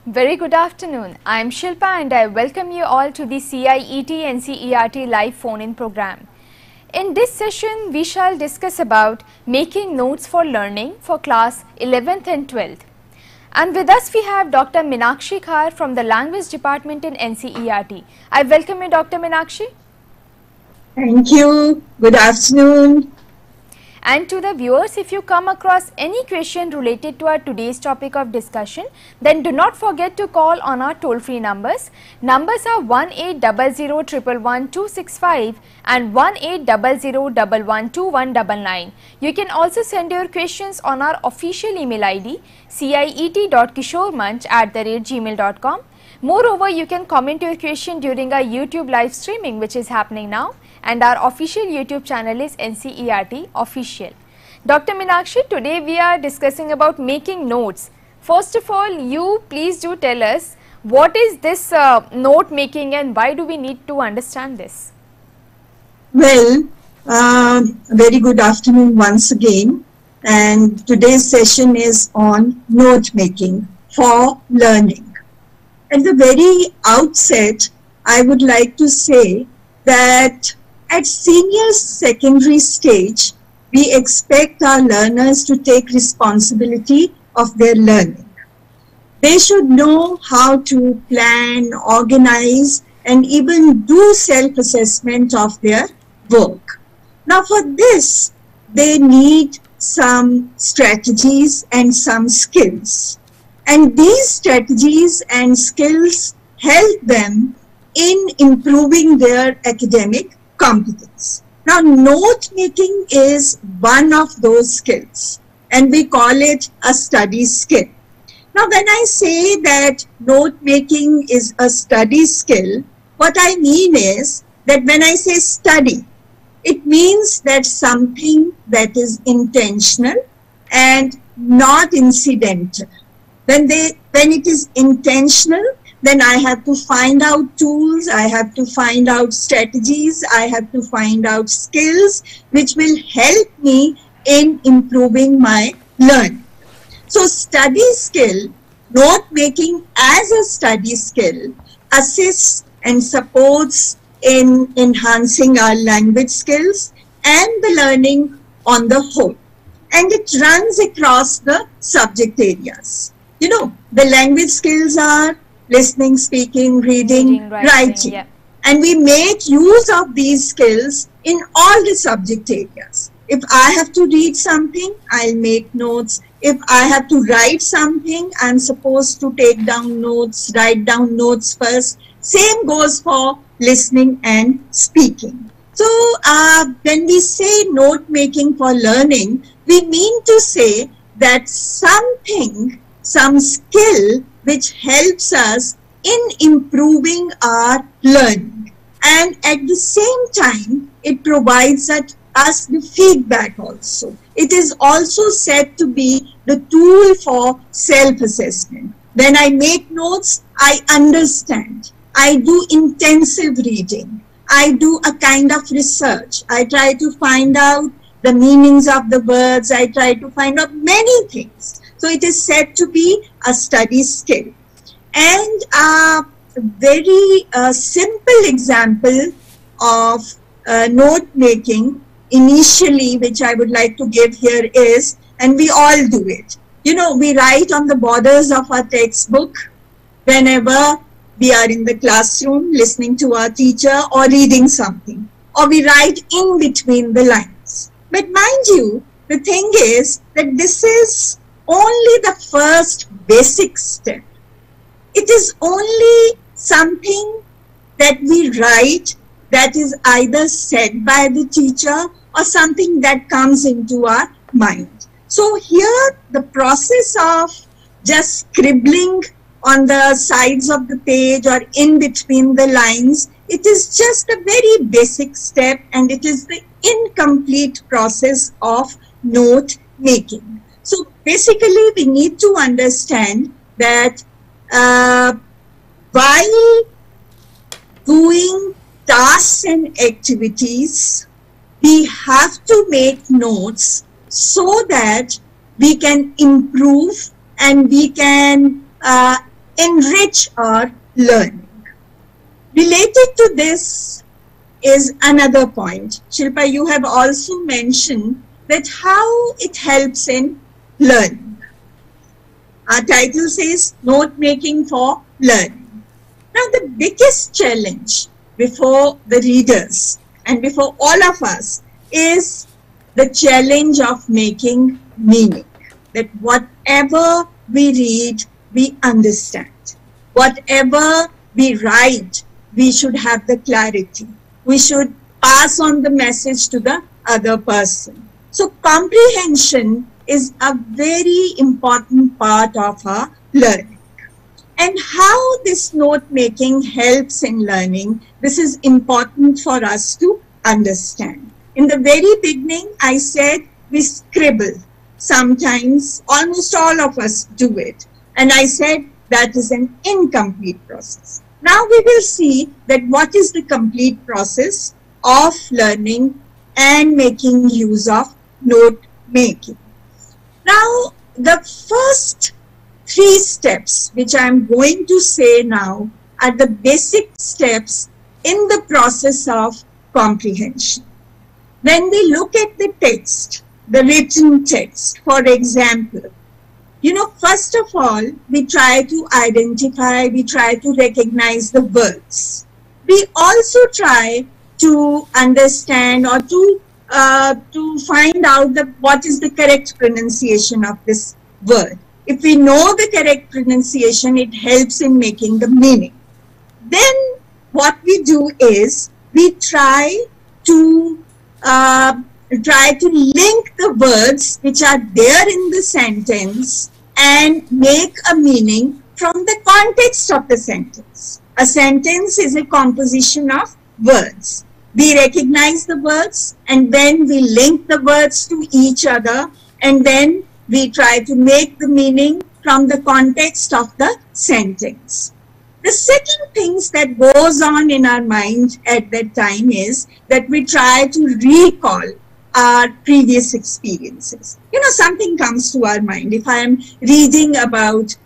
Very good afternoon. I am Shilpa and I welcome you all to the CIET NCERT live phone-in program. In this session, we shall discuss about making notes for learning for class 11th and 12th. And with us we have Dr. Meenakshi Khar from the Language Department in NCERT. I welcome you, Dr. Meenakshi. Thank you. Good afternoon. And to the viewers, if you come across any question related to our today's topic of discussion, then do not forget to call on our toll-free numbers. Numbers are 1800111265 and 1800112199. You can also send your questions on our official email ID ciet.kishoremanch@gmail.com. Moreover, you can comment your question during our YouTube live streaming which is happening now, and our official YouTube channel is NCERT Official. Dr. Meenakshi, today we are discussing about making notes. First of all, you please do tell us what is this note making and why do we need to understand this? Well, very good afternoon once again, and today's session is on note making for learning. At the very outset, I would like to say that at senior secondary stage, we expect our learners to take responsibility of their learning. They should know how to plan, organize, and even do self-assessment of their work. Now for this, they need some strategies and some skills. And these strategies and skills help them in improving their academic competence. Now, note making is one of those skills, and we call it a study skill. Now, when I say that note making is a study skill, what I mean is that when I say study, it means that something that is intentional and not incidental. When it is intentional, then I have to find out tools, I have to find out strategies, I have to find out skills which will help me in improving my learning. So study skill, note making as a study skill, assists and supports in enhancing our language skills and the learning on the whole. And it runs across the subject areas. You know, the language skills are listening, speaking, reading, writing. Yeah. And we make use of these skills in all the subject areas. If I have to read something, I'll make notes. If I have to write something, I'm supposed to take down notes, write down notes first. Same goes for listening and speaking. So when we say note making for learning, we mean to say that some skill which helps us in improving our learning, and at the same time it provides us the feedback also. It is also said to be the tool for self-assessment. When I make notes, I understand. I do intensive reading. I do a kind of research. I try to find out the meanings of the words. I try to find out many things. So it is said to be a study skill. And a very simple example of note making initially, which I would like to give here is, and we all do it. You know, we write on the borders of our textbook whenever we are in the classroom listening to our teacher or reading something, or we write in between the lines. But mind you, the thing is that this is only the first basic step. It is only something that we write that is either said by the teacher or something that comes into our mind. So here the process of just scribbling on the sides of the page or in between the lines, it is just a very basic step, and it is the incomplete process of note making. So basically we need to understand that while doing tasks and activities, we have to make notes so that we can improve and we can enrich our learning. Related to this is another point. Shilpa, you have also mentioned that how it helps in learning. Our title says note making for learning. Now the biggest challenge before the readers and before all of us is the challenge of making meaning. That whatever we read, we understand. Whatever we write, we should have the clarity. We should pass on the message to the other person. So comprehension is a very important part of our learning. And how this note making helps in learning, this is important for us to understand. In the very beginning, I said we scribble. Sometimes, almost all of us do it. And I said that is an incomplete process. Now we will see that what is the complete process of learning and making use of note making. Now, the first 3 steps which I am going to say now are the basic steps in the process of comprehension. When we look at the text, the written text, for example, first of all, we try to identify, we try to recognize the words. We also try to understand or to find out what is the correct pronunciation of this word. If we know the correct pronunciation, it helps in making the meaning. Then what we do is we try to link the words which are there in the sentence and make a meaning from the context of the sentence. A sentence is a composition of words. We recognize the words and then we link the words to each other and then we try to make the meaning from the context of the sentence. The second things that goes on in our mind at that time is that we try to recall our previous experiences. Something comes to our mind. If I am reading about,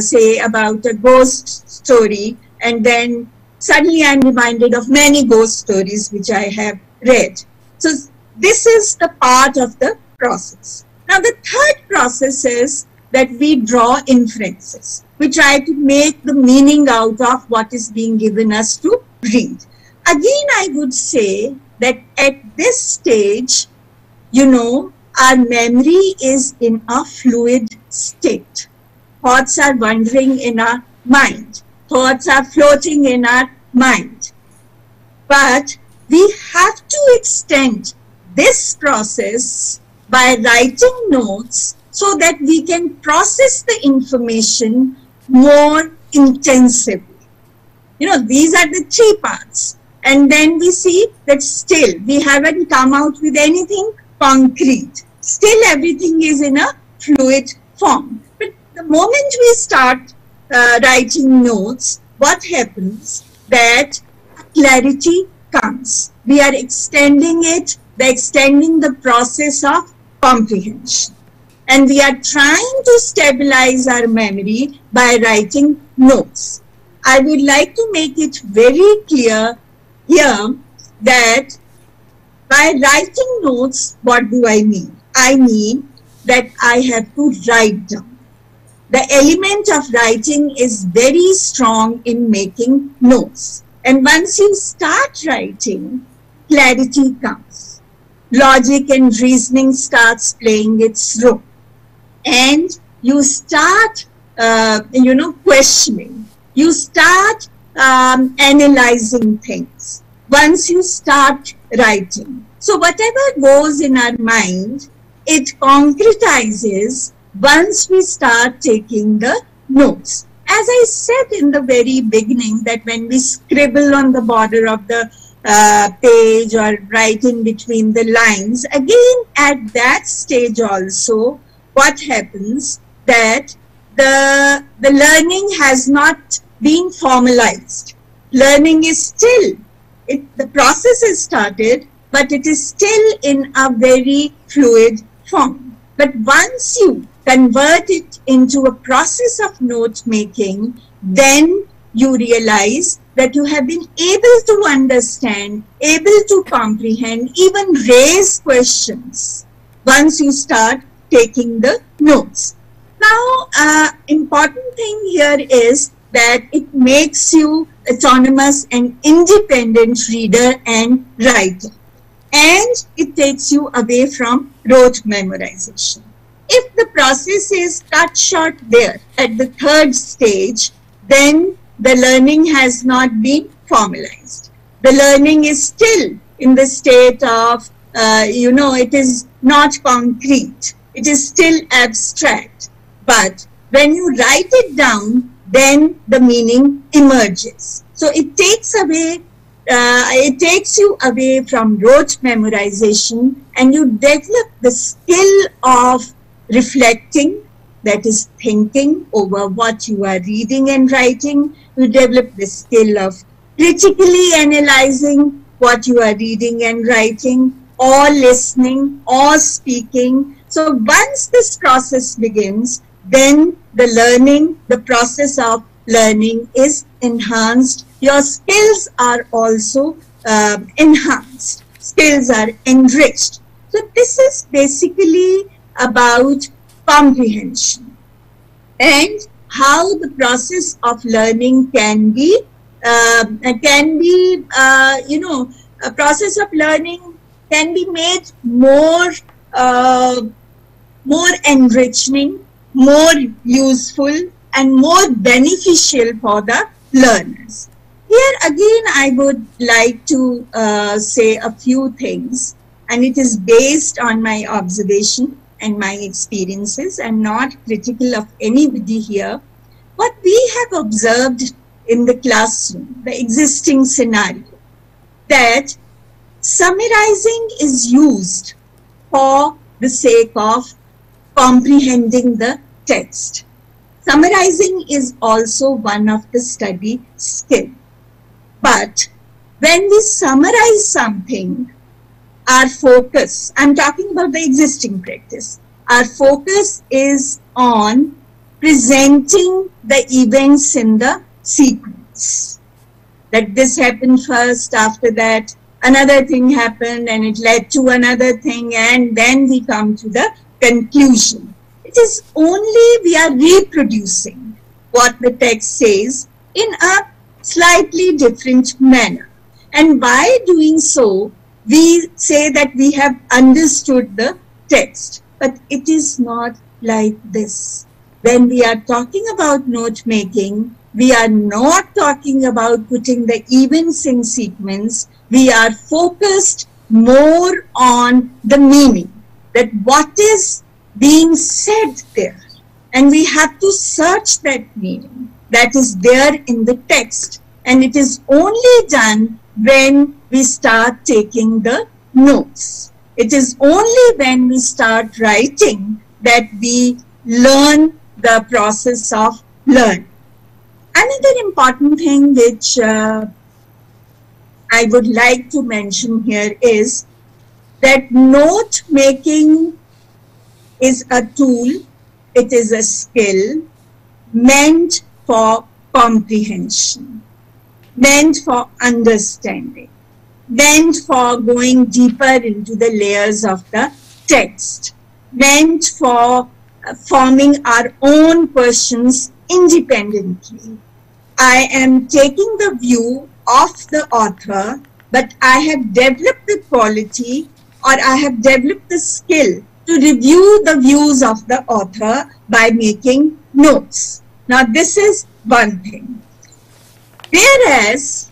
say, about a ghost story, and then suddenly I am reminded of many ghost stories which I have read. So this is the part of the process. Now the third process is that we draw inferences. We try to make the meaning out of what is being given us to read. Again, I would say that at this stage, our memory is in a fluid state. Thoughts are wandering in our mind. Thoughts are floating in our mind. But we have to extend this process by writing notes so that we can process the information more intensively. These are the 3 parts. And then we see that still we haven't come out with anything concrete. Still everything is in a fluid form. But the moment we start writing notes, what happens? That clarity comes. We are extending the process of comprehension. And we are trying to stabilize our memory by writing notes. I would like to make it very clear here that by writing notes, what do I mean? I mean that I have to write down. The element of writing is very strong in making notes. And once you start writing, clarity comes. Logic and reasoning starts playing its role. And you start, questioning. You start analyzing things once you start writing. So whatever goes in our mind, it concretizes once we start taking the notes. As I said in the very beginning, that when we scribble on the border of the page or write in between the lines, again at that stage also, what happens that the learning has not been formalized. Learning is still, the process is started, but it is still in a very fluid form. But once you convert it into a process of note making, then you realize that you have been able to understand, able to comprehend, even raise questions once you start taking the notes. Now, important thing here is that it makes you autonomous and independent reader and writer. And it takes you away from rote memorization. If the process is cut short there at the third stage, then the learning has not been formalized. The learning is still in the state of, it is not concrete. It is still abstract. But when you write it down, then the meaning emerges. So it takes you away from rote memorization, and you develop the skill of reflecting, that is thinking over what you are reading and writing. You develop the skill of critically analyzing what you are reading and writing, or listening, or speaking. So once this process begins, then the process of learning is enhanced. Your skills are also enhanced. Skills are enriched. So this is basically about comprehension and how the process of learning can be, a process of learning can be made more enriching, more useful, and more beneficial for the learners. Here again, I would like to say a few things, and it is based on my observation and my experiences. I'm not critical of anybody here. What we have observed in the classroom, the existing scenario, that summarizing is used for the sake of comprehending the text. Summarizing is also one of the study skills. But when we summarize something, our focus, I'm talking about the existing practice, our focus is on presenting the events in the sequence. That this happened first, after that another thing happened, and it led to another thing, and then we come to the conclusion. It is only we are reproducing what the text says in a slightly different manner. And by doing so, we say that we have understood the text. But it is not like this. When we are talking about note making, we are not talking about putting the events in sequence. We are focused more on the meaning, that what is being said there. And we have to search that meaning that is there in the text. And it is only done when we start taking the notes. It is only when we start writing that we learn the process of learning. Another important thing which I would like to mention here is that note making is a tool, it is a skill meant for comprehension, meant for understanding, meant for going deeper into the layers of the text, meant for forming our own questions independently. I am taking the view of the author, but I have developed the quality, or I have developed the skill to review the views of the author by making notes. Now this is one thing. Whereas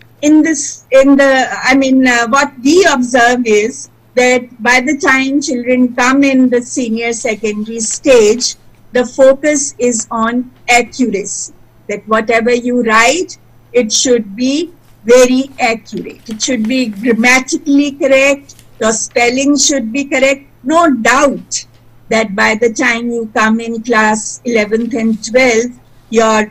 what we observe is that by the time children come in the senior secondary stage, the focus is on accuracy. That whatever you write, it should be very accurate. It should be grammatically correct. Your spelling should be correct. No doubt that by the time you come in class 11th and 12th, your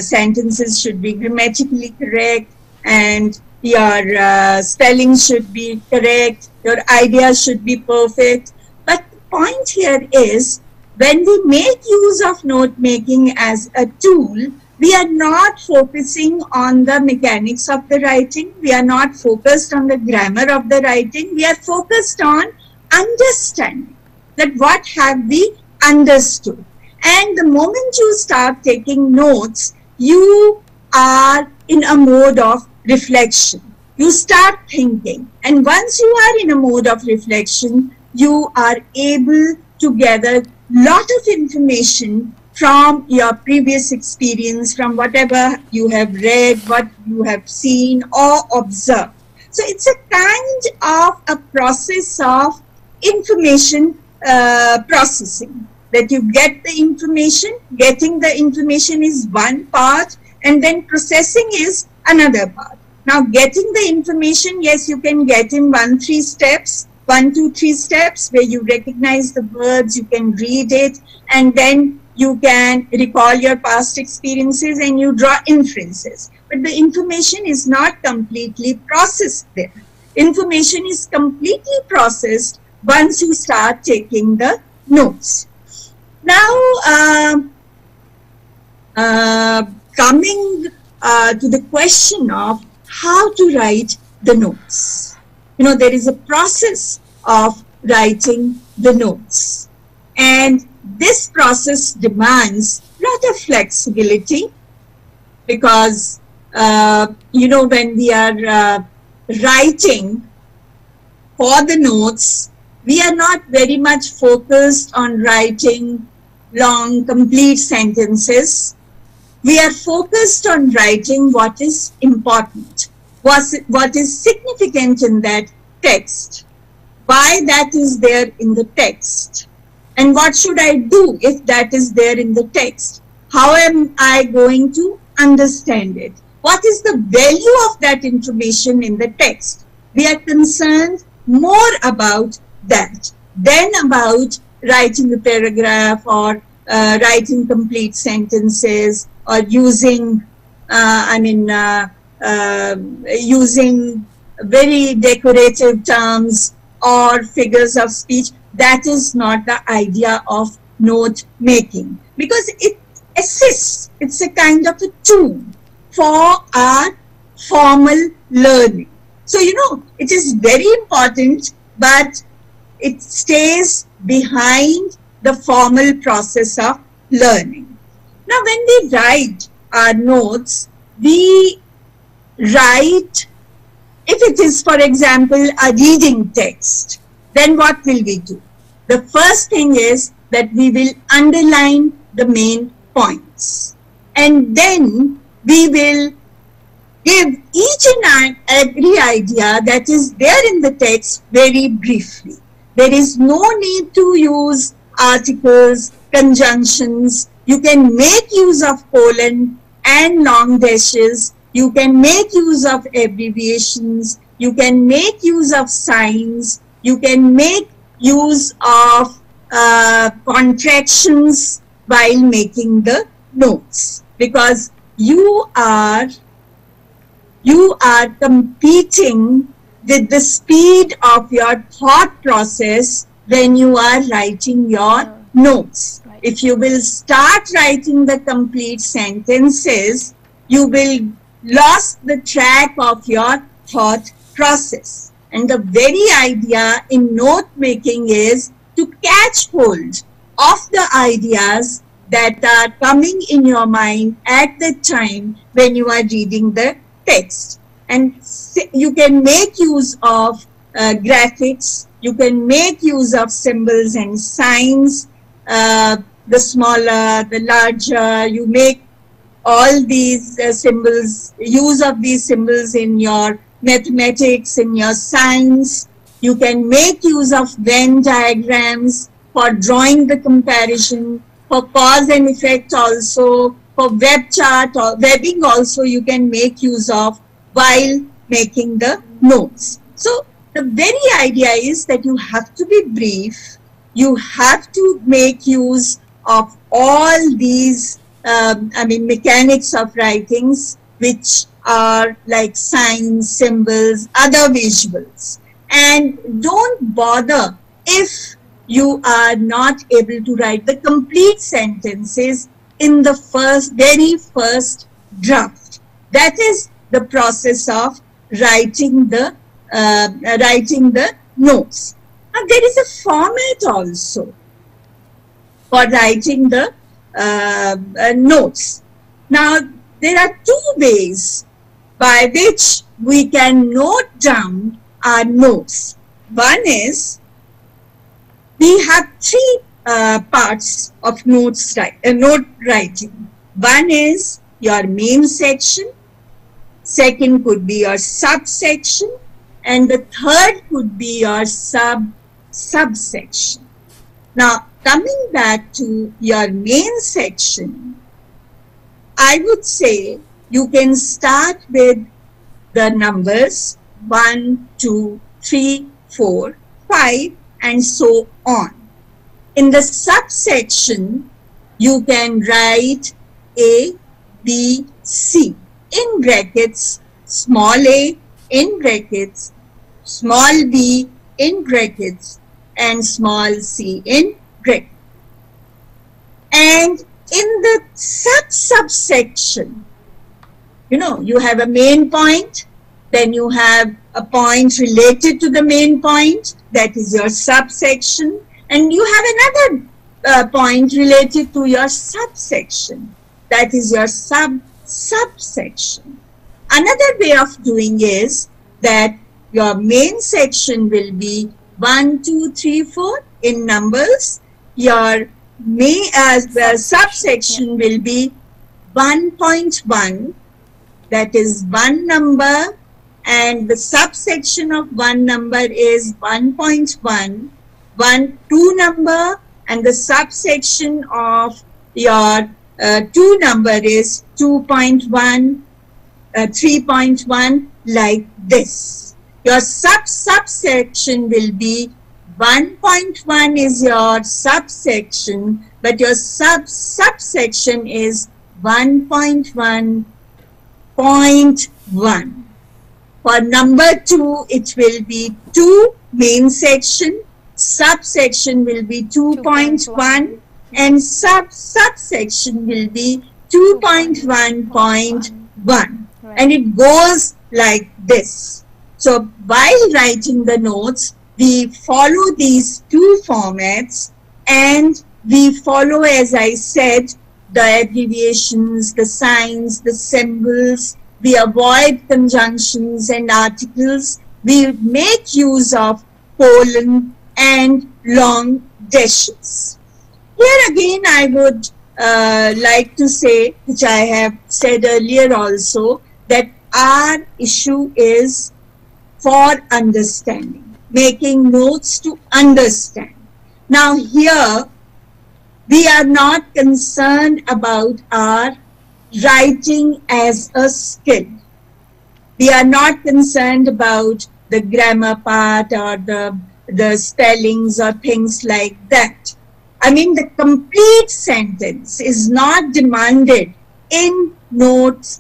sentences should be grammatically correct, and your spelling should be correct, your ideas should be perfect. But point here is, when we make use of note making as a tool, we are not focusing on the mechanics of the writing. We are not focused on the grammar of the writing. We are focused on understanding that what have we understood. And the moment you start taking notes, you are in a mode of reflection. You start thinking. And once you are in a mode of reflection, you are able to gather lot of information from your previous experience, from whatever you have read, what you have seen or observed. So it's a kind of a process of information processing, that you get the information. Getting the information is one part, and then processing is another part. Now, getting the information, yes, you can get in 1, 2, 3 steps where you recognize the words, you can read it, and then you can recall your past experiences and you draw inferences. But the information is not completely processed there. Information is completely processed once you start taking the notes. Now, coming to the question of how to write the notes. You know, there is a process of writing the notes, and this process demands a lot of flexibility, because you know, when we are writing for the notes, we are not very much focused on writing long complete sentences. We are focused on writing what is important, what is significant in that text, why that is there in the text, and what should I do if that is there in the text? How am I going to understand it? What is the value of that information in the text? We are concerned more about that than about writing a paragraph or writing complete sentences, or using, using very decorative terms or figures of speech. That is not the idea of note making, because it assists. It's a kind of a tool for our formal learning. So, you know, it is very important, but it stays behind the formal process of learning. Now, when we write our notes, we write, if it is, for example, a reading text, then what will we do? The first thing is that we will underline the main points, and then we will give each and every idea that is there in the text very briefly. There is no need to use articles, conjunctions. You can make use of colon and long dashes. You can make use of abbreviations. You can make use of signs. You can make use of contractions while making the notes, because you are competing with the speed of your thought process when you are writing your notes. Right. If you will start writing the complete sentences, you will lose the track of your thought process. And the very idea in note making is to catch hold of the ideas that are coming in your mind at the time when you are reading the text. And you can make use of graphics, you can make use of symbols and signs, the smaller, the larger. You make all these symbols, use of these symbols in your mathematics, in your science. You can make use of Venn diagrams for drawing the comparison, for cause and effect also, for web chart or webbing also you can make use of while making the notes. So the very idea is that you have to be brief, you have to make use of all these mechanics of writings, which are like signs, symbols, other visuals. And don't bother if you are not able to write the complete sentences in the very first draft. That is the process of writing the notes. Now there is a format also for writing the notes. Now there are two ways by which we can note down our notes. One is, we have three parts of note writing. One is your main section, second could be your subsection, and the third could be your subsection. Now, coming back to your main section, I would say you can start with the numbers 1, 2, 3, 4, 5, and so on. In the subsection, you can write A, B, C in brackets, small a in brackets, small b in brackets, and small c in brackets. And in the subsection, you have a main point, then you have a point related to the main point, that is your subsection, and you have another point related to your subsection, that is your subsection. Another way of doing is that your main section will be 1, 2, 3, 4 in numbers. Your subsection will be 1.1, that is one number, and the subsection of one number is 1.1, 2 number, and the subsection of your 2 number is 2.1, 3.1, like this. Your subsection will be 1.1 is your subsection, but your subsection is 1.1.1. For number 2, it will be 2 main section, subsection will be 2.1, and subsection will be 2.1.1. And it goes like this. So while writing the notes, we follow these two formats, and we follow, as I said, the abbreviations, the signs, the symbols. We avoid conjunctions and articles. We make use of colon and long dashes. Here again, I would like to say, which I have said earlier also, that our issue is for understanding, making notes to understand. Now here, we are not concerned about our writing as a skill. We are not concerned about the grammar part or the spellings or things like that. I mean, the complete sentence is not demanded in note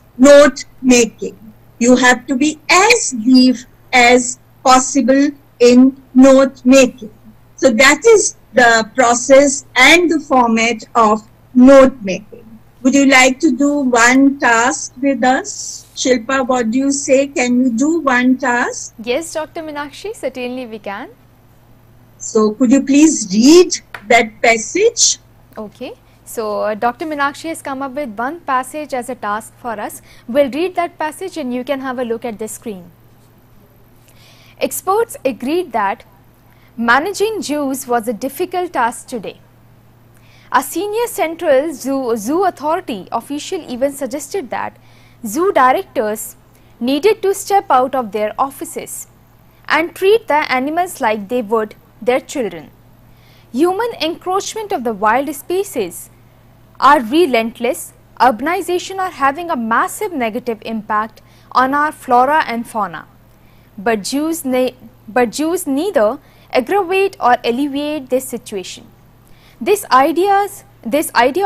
making. You have to be as brief as possible in note making. So that is the process and the format of note making. Would you like to do one task with us? Shilpa, what do you say? Can we do one task? Yes, Dr. Meenakshi, certainly we can. So could you please read that passage? Okay. So Dr. Meenakshi has come up with one passage as a task for us. We'll read that passage and you can have a look at the screen. Experts agreed that managing zoos was a difficult task today. A senior central zoo authority official even suggested that zoo directors needed to step out of their offices and treat the animals like they would their children. Human encroachment of the wild species are relentless. Urbanization are having a massive negative impact on our flora and fauna. But zoos neither aggravate or alleviate this situation. This idea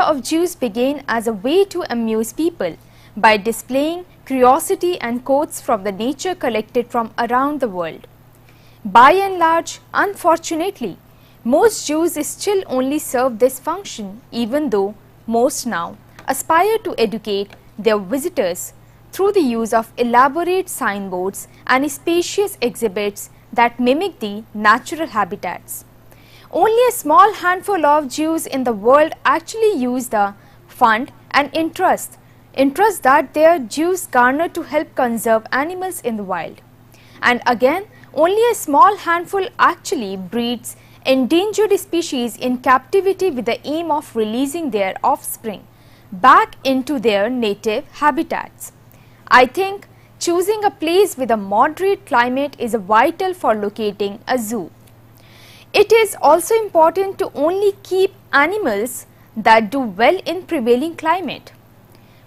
of zoos began as a way to amuse people by displaying curiosity and quotes from the nature collected from around the world. By and large, unfortunately, Most zoos still only serve this function, even though most now aspire to educate their visitors through the use of elaborate signboards and spacious exhibits that mimic the natural habitats. Only a small handful of zoos in the world actually use the fund and interest that their zoos garner to help conserve animals in the wild. And again, only a small handful actually breeds endangered species in captivity with the aim of releasing their offspring back into their native habitats. I think choosing a place with a moderate climate is vital for locating a zoo. It is also important to only keep animals that do well in prevailing climate.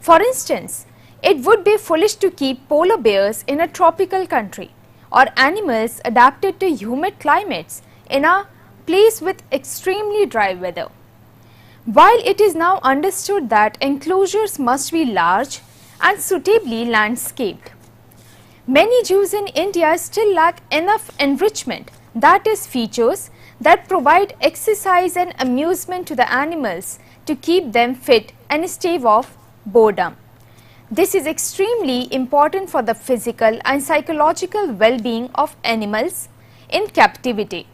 For instance, it would be foolish to keep polar bears in a tropical country or animals adapted to humid climates in a place with extremely dry weather. While it is now understood that enclosures must be large and suitably landscaped, many zoos in India still lack enough enrichment, that is, features that provide exercise and amusement to the animals to keep them fit and stave off boredom. This is extremely important for the physical and psychological well-being of animals in captivity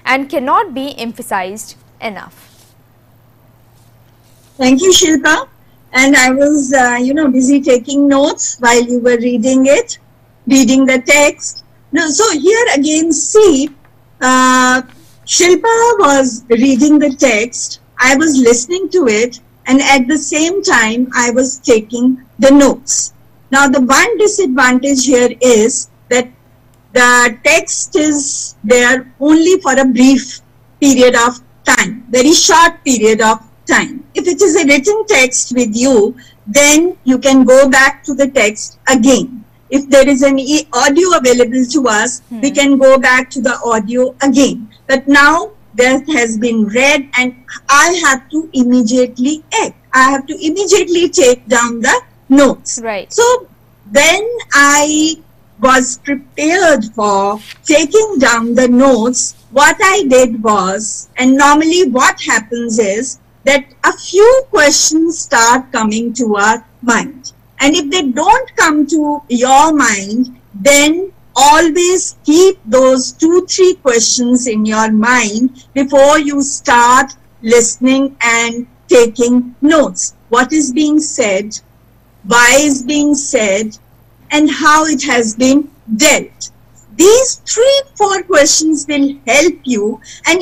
and cannot be emphasized enough. Thank you, Shilpa. And I was, busy taking notes while you were reading it, reading the text. Now, so here again, see, Shilpa was reading the text, I was listening to it, and at the same time, I was taking the notes. Now, the one disadvantage here is that the text is there only for a brief period of time, very short period of time. If it is a written text with you, then you can go back to the text again. If there is any audio available to us, we can go back to the audio again. But now that has been read and I have to immediately act. I have to immediately take down the notes. Right. So when I was prepared for taking down the notes, what I did was, and normally what happens is that a few questions start coming to our mind. And if they don't come to your mind, then always keep those 2-3 questions in your mind before you start listening and taking notes. What is being said, why is being said, and how it has been dealt. These 3-4 questions will help you. And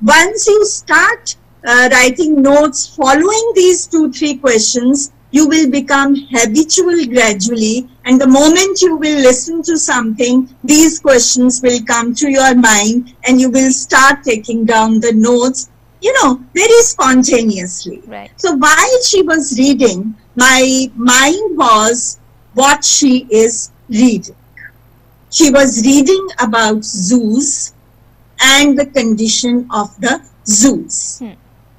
once you start writing notes following these 2-3 questions, you will become habitual gradually, and the moment you will listen to something, these questions will come to your mind and you will start taking down the notes, very spontaneously. Right. So while she was reading, my mind was what she is reading. She was reading about zoos and the condition of the zoos.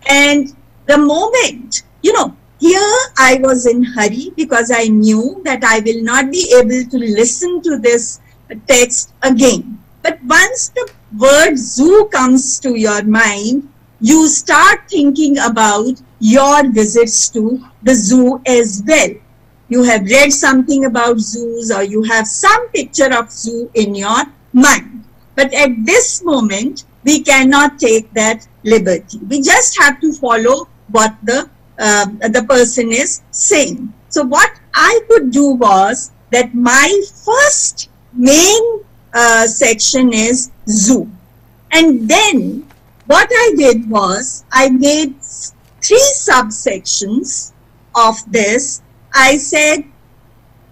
And the moment, here I was in hurry because I knew that I will not be able to listen to this text again. But once the word zoo comes to your mind, you start thinking about your visits to the zoo as well. You have read something about zoos or you have some picture of zoo in your mind. But at this moment, we cannot take that liberty. We just have to follow what the person is saying. So what I could do was that my first main section is zoo. And then what I did was I made 3 subsections of this. I said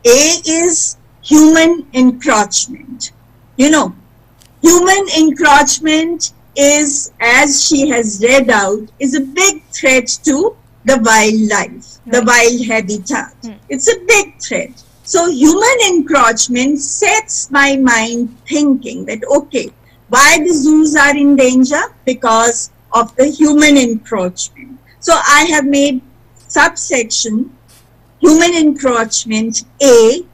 A is human encroachment. Human encroachment is, as she has read out, is a big threat to the wildlife, the wild habitat. It's a big threat. So human encroachment sets my mind thinking that, okay, why the zoos are in danger? Because of the human encroachment. So I have made subsection human encroachment A.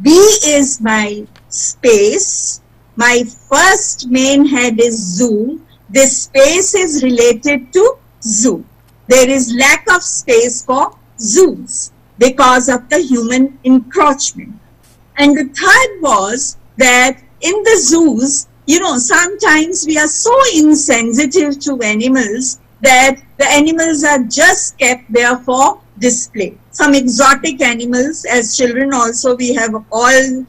B is my space. My first main head is zoo. This space is related to zoo. There is lack of space for zoos because of the human encroachment. And the third was that in the zoos, you know, sometimes we are so insensitive to animals that the animals are just kept there for display. Some exotic animals, as children also, we have all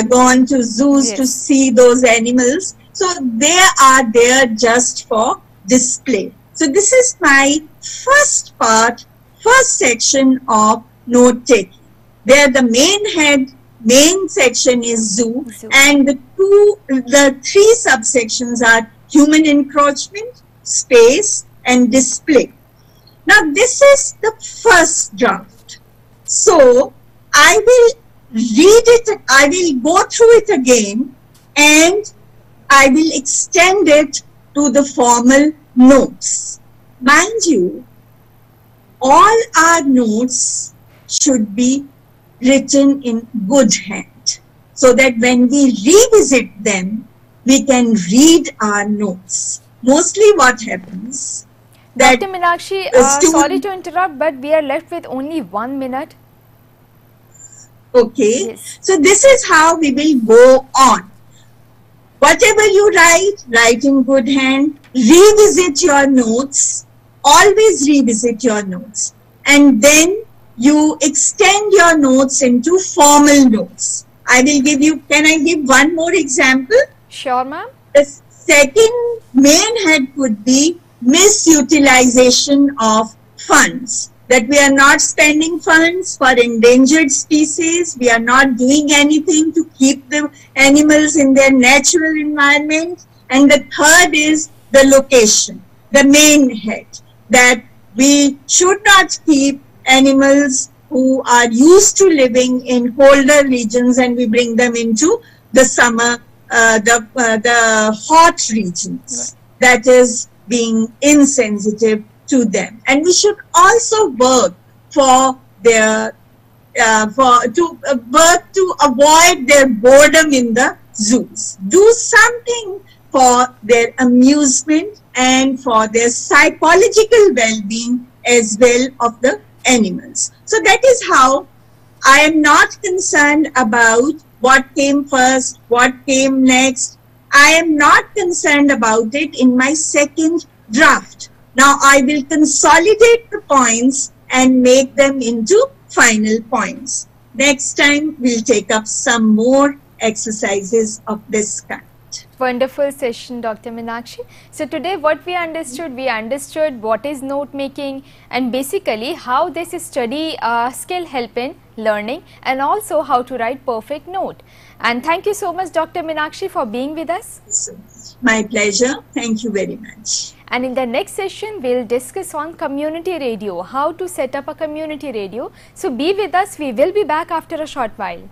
gone to zoos to see those animals. So they are there just for display. So this is my first part, first section of note taking. There the main section is zoo, and the three subsections are human encroachment, space, and display. Now this is the first draft. So I will read it, I will go through it again, and I will extend it to the formal notes. Mind you, all our notes should be written in good hand, so that when we revisit them, we can read our notes. Mostly what happens that Dr. Meenakshi, sorry to interrupt, but we are left with only 1 minute. Okay, Yes. so this is how we will go on. Whatever you write in good hand, revisit your notes, always revisit your notes, and then you extend your notes into formal notes. I will give you, can I give one more example? Sure, ma'am. The second main head could be misutilization of funds. That we are not spending funds for endangered species, we are not doing anything to keep the animals in their natural environment. And the third is the location, the main head, that we should not keep animals who are used to living in colder regions and we bring them into the summer, the hot regions. That is being insensitive to them. And we should also work for their work to avoid their boredom in the zoos. Do something for their amusement and for their psychological well-being as well of the animals. So that is how I am not concerned about what came first, what came next. I am not concerned about it in my second draft. Now I will consolidate the points and make them into final points. Next time we'll take up some more exercises of this kind. Wonderful session, Dr. Meenakshi. So today what we understood what is note making and basically how this study skill help in learning and also how to write perfect note. And thank you so much, Dr. Meenakshi, for being with us. My pleasure. Thank you very much. And in the next session, we'll discuss on community radio, how to set up a community radio. So be with us. We will be back after a short while.